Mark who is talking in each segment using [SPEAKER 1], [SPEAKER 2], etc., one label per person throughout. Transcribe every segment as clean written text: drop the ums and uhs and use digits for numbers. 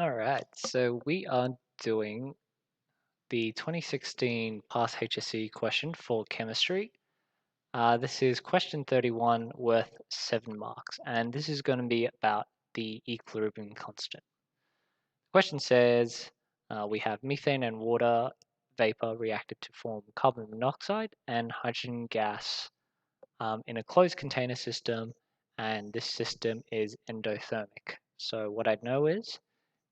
[SPEAKER 1] Alright, so we are doing the 2016 past HSC question for chemistry. This is question 31 worth 7 marks, and this is going to be about the equilibrium constant. The question says we have methane and water vapor reacted to form carbon monoxide and hydrogen gas in a closed container system, and this system is endothermic. So what I know is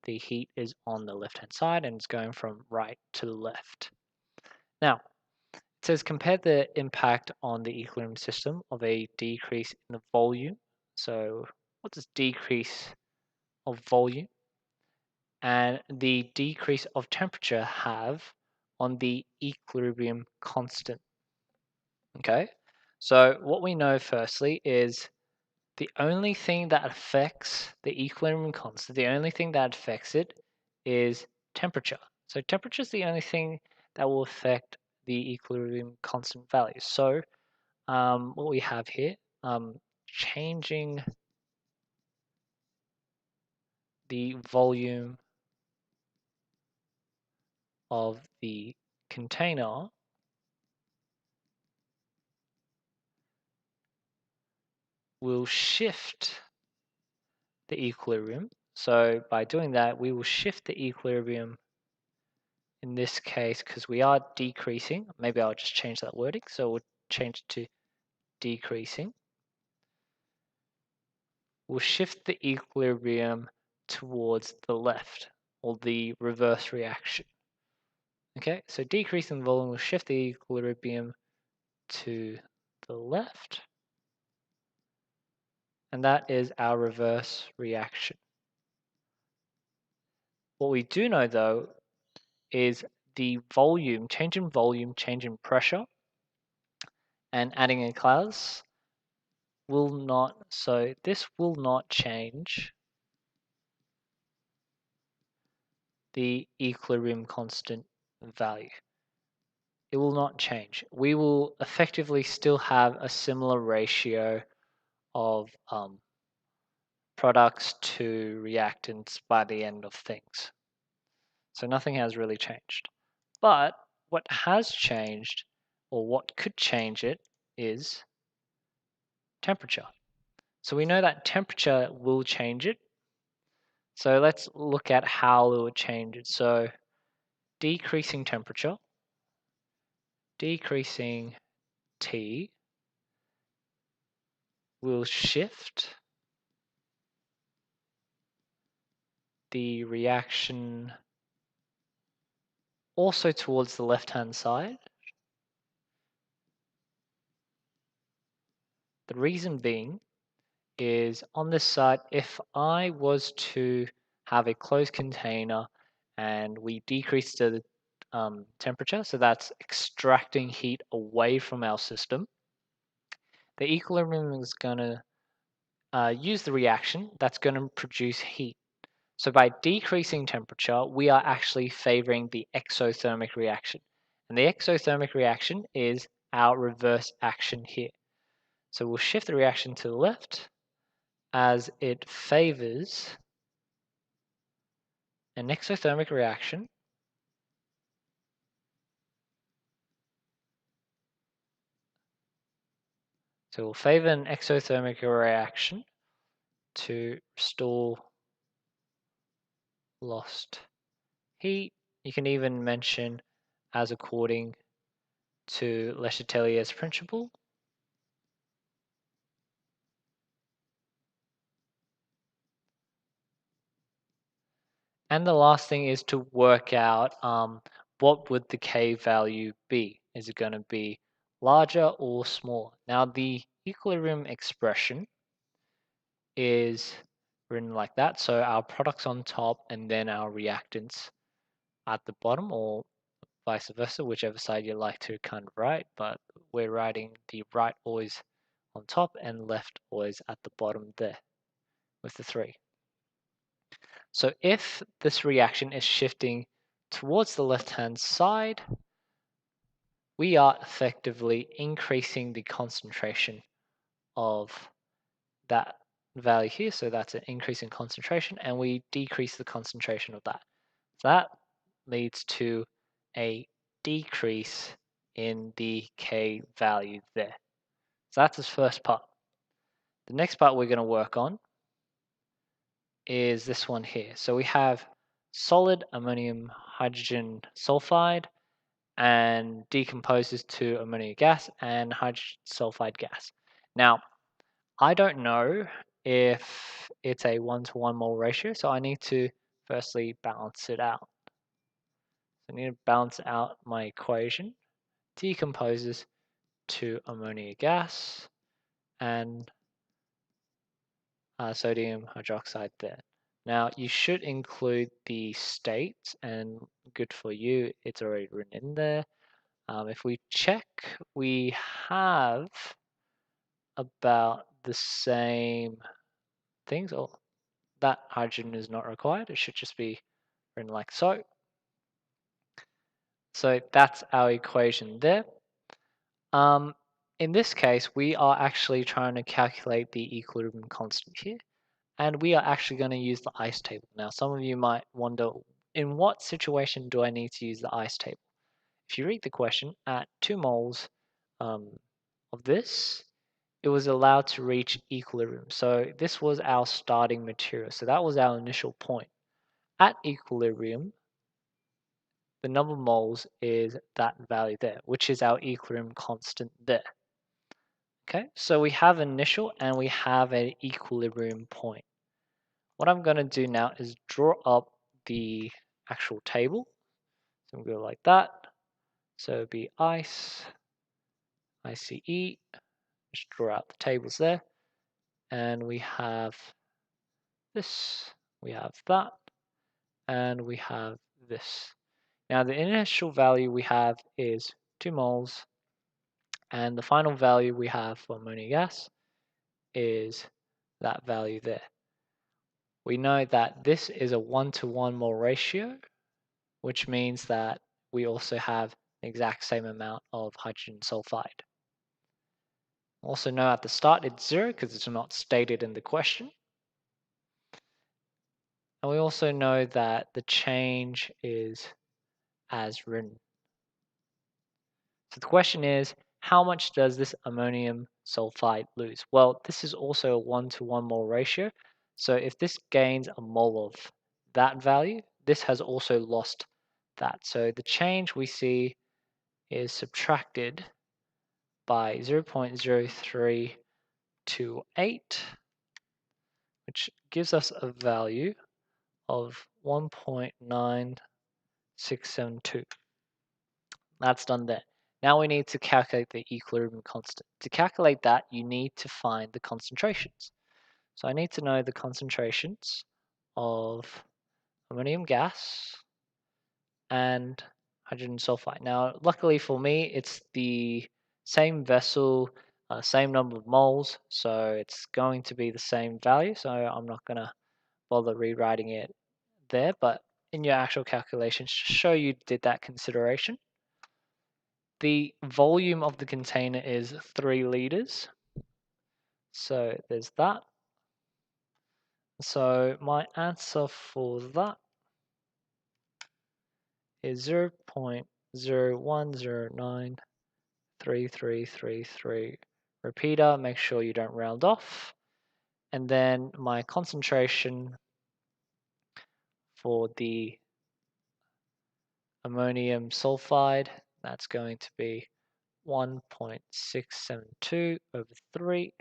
[SPEAKER 1] the heat is on the left-hand side and it's going from right to the left. Now, it says compare the impact on the equilibrium system of a decrease in the volume. So what does decrease of volume and the decrease of temperature have on the equilibrium constant? Okay, so what we know firstly is the only thing that affects the equilibrium constant, the only thing that affects it is temperature. So temperature is the only thing that will affect the equilibrium constant value. So what we have here, changing the volume of the container will shift the equilibrium. So by doing that, we will shift the equilibrium in this case, because we are decreasing. Maybe I'll just change that wording. So we'll change it to decreasing. We'll shift the equilibrium towards the left, or the reverse reaction. Okay, so decreasing the volume will shift the equilibrium to the left, and that is our reverse reaction. What we do know though is the volume, change in pressure, and adding a class will not, so this will not change the equilibrium constant value. It will not change. We will effectively still have a similar ratio of products to reactants by the end of things. So nothing has really changed. But what has changed, or what could change it, is temperature. So we know that temperature will change it. So let's look at how it would change it. So decreasing temperature, decreasing T will shift the reaction also towards the left-hand side. The reason being is on this side, if I was to have a closed container and we decrease the temperature, so that's extracting heat away from our system, the equilibrium is going to use the reaction that's going to produce heat. So by decreasing temperature, we are actually favoring the exothermic reaction. And the exothermic reaction is our reverse action here. So we'll shift the reaction to the left as it favors an exothermic reaction So we'll favor an exothermic reaction to restore lost heat. You can even mention as according to Le Chatelier's principle. And the last thing is to work out what would the K value be. Is it going to be larger or smaller? Now the equilibrium expression is written like that. So our products on top and then our reactants at the bottom, or vice versa, whichever side you like to kind of write, but we're writing the right always on top and left always at the bottom there with the 3. So if this reaction is shifting towards the left-hand side, we are effectively increasing the concentration of that value here, so that's an increase in concentration, and we decrease the concentration of that. So that leads to a decrease in the K value there. So that's the first part. The next part we're going to work on is this one here. So we have solid ammonium hydrogen sulfide and decomposes to ammonia gas and hydrogen sulfide gas. Now, I don't know if it's a 1-to-1 mole ratio, so I need to firstly balance it out. So I need to balance out my equation. Decomposes to ammonia gas and sodium hydroxide there. Now you should include the states, and good for you, it's already written in there. If we check, we have about the same things. Oh, that hydrogen is not required. It should just be written like so. So that's our equation there. In this case, we are actually trying to calculate the equilibrium constant here, and we are actually going to use the ice table. Now, some of you might wonder, in what situation do I need to use the ice table? If you read the question, at 2 moles of this, it was allowed to reach equilibrium. So this was our starting material. So that was our initial point. At equilibrium, the number of moles is that value there, which is our equilibrium constant there. Okay, so we have initial and we have an equilibrium point. What I'm going to do now is draw up the actual table. So we'll go like that. So it'll be ICE, ICE, just draw out the tables there. And we have this, we have that, and we have this. Now the initial value we have is 2 moles, and the final value we have for ammonia gas is that value there. We know that this is a 1-to-1 mole ratio, which means that we also have the exact same amount of hydrogen sulfide. Also know at the start it's 0 because it's not stated in the question. And we also know that the change is as written. So the question is, how much does this ammonium sulfide lose? Well, this is also a 1-to-1 mole ratio. So if this gains a mole of that value, this has also lost that. So the change we see is subtracted by 0.0328, which gives us a value of 1.9672. That's done there. Now we need to calculate the equilibrium constant. To calculate that, you need to find the concentrations. So I need to know the concentrations of ammonium gas and hydrogen sulfide. Now, luckily for me, it's the same vessel, same number of moles, so it's going to be the same value. So I'm not going to bother rewriting it there, but in your actual calculations, just show you did that consideration. The volume of the container is 3 liters. So there's that. So my answer for that is 0.01093333. Repeater, make sure you don't round off. And then my concentration for the ammonium sulfide, that's going to be 1.672 over 3.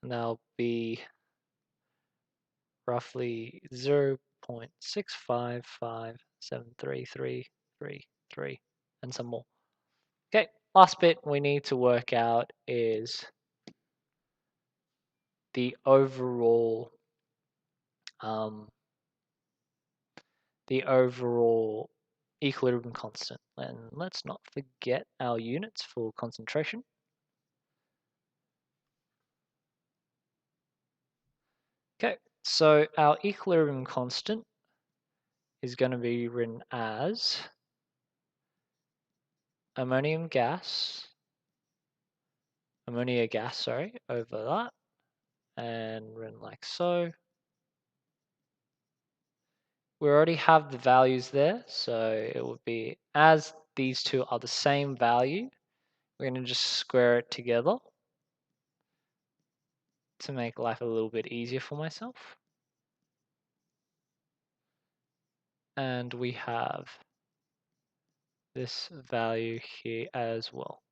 [SPEAKER 1] And that'll be roughly 0.655733333 and some more. Okay, last bit we need to work out is the overall equilibrium constant. And let's not forget our units for concentration. Okay, so our equilibrium constant is going to be written as ammonia gas, sorry, over that, and run like so. We already have the values there, so it would be, as these two are the same value, we're going to just square it together to make life a little bit easier for myself. And we have this value here as well.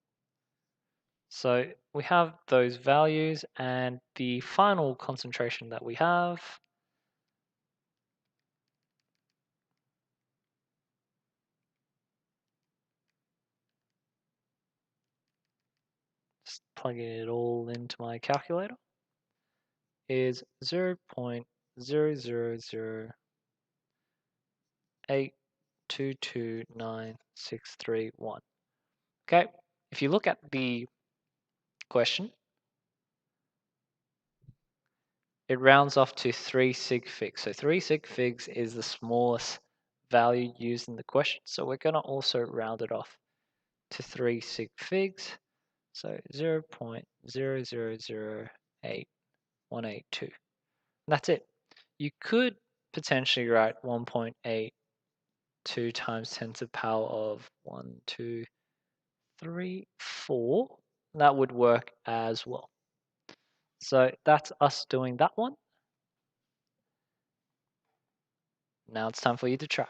[SPEAKER 1] So we have those values, and the final concentration that we have just plugging it all into my calculator is 0.0008229,631. Okay, if you look at the question, it rounds off to 3 sig figs. So 3 sig figs is the smallest value used in the question. So we're going to also round it off to 3 sig figs. So 0.0008182. That's it. You could potentially write 1.82 times 10 to the power of 1, 2, 3, 4. That would work as well. So that's us doing that one. Now it's time for you to try.